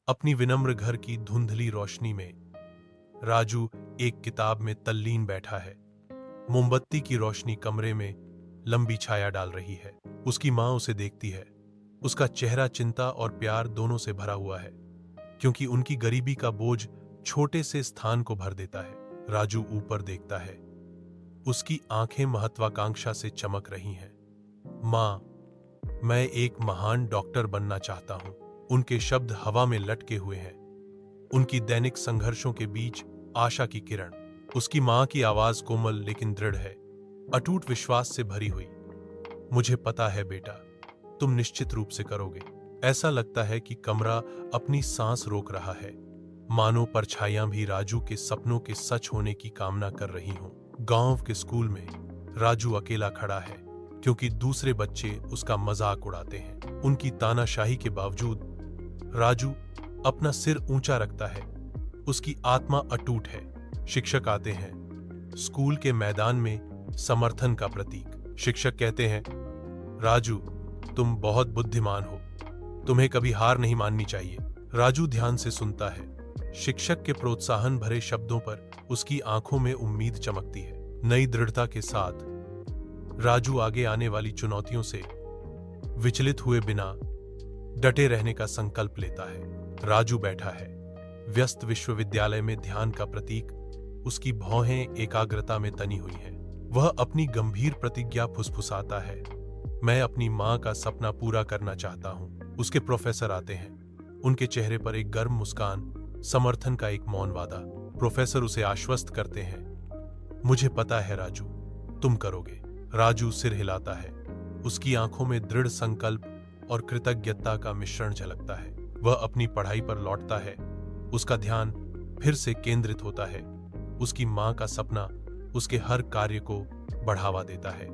अपनी विनम्र घर की धुंधली रोशनी में राजू एक किताब में तल्लीन बैठा है। मोमबत्ती की रोशनी कमरे में लंबी छाया डाल रही है। उसकी माँ उसे देखती है। उसका चेहरा चिंता और प्यार दोनों से भरा हुआ है, क्योंकि उनकी गरीबी का बोझ छोटे से स्थान को भर देता है। राजू ऊपर देखता है। उसकी आंखें महत्वाकांक्षा से चमक रही हैं। माँ, मैं एक महान डॉक्टर बनना चाहता हूं। उनके शब्द हवा में लटके हुए हैं। उनकी दैनिक संघर्षों के बीच आशा की किरण। उसकी मां की आवाज कोमल लेकिन दृढ़ है, अटूट विश्वास से भरी हुई। मुझे पता है बेटा, तुम निश्चित रूप से करोगे। ऐसा लगता है कि कमरा अपनी सांस रोक रहा है, मानो परछाइयां भी राजू के सपनों के सच होने की कामना कर रही हों। गांव के स्कूल में राजू अकेला खड़ा है, क्योंकि दूसरे बच्चे उसका मजाक उड़ाते हैं। उनकी तानाशाही के बावजूद राजू अपना सिर ऊंचा रखता है। उसकी आत्मा अटूट है। शिक्षक आते हैं, स्कूल के मैदान में समर्थन का प्रतीक। शिक्षक कहते हैं, राजू, तुम बहुत बुद्धिमान हो, तुम्हें कभी हार नहीं माननी चाहिए। राजू ध्यान से सुनता है। शिक्षक के प्रोत्साहन भरे शब्दों पर उसकी आंखों में उम्मीद चमकती है। नई दृढ़ता के साथ राजू आगे आने वाली चुनौतियों से विचलित हुए बिना डटे रहने का संकल्प लेता है। राजू बैठा है, व्यस्त विश्वविद्यालय में ध्यान का प्रतीक। उसकी भौहें एकाग्रता में तनी हुई हैं। वह अपनी गंभीर प्रतिज्ञा फुसफुसाता है, मैं अपनी मां का सपना पूरा करना चाहता हूं। उसके प्रोफेसर आते हैं। उनके चेहरे पर एक गर्म मुस्कान, समर्थन का एक मौन वादा। प्रोफेसर उसे आश्वस्त करते हैं, मुझे पता है राजू, तुम करोगे। राजू सिर हिलाता है। उसकी आंखों में दृढ़ संकल्प और कृतज्ञता का मिश्रण झलकता है। वह अपनी पढ़ाई पर लौटता है। उसका ध्यान फिर से केंद्रित होता है। उसकी मां का सपना उसके हर कार्य को बढ़ावा देता है।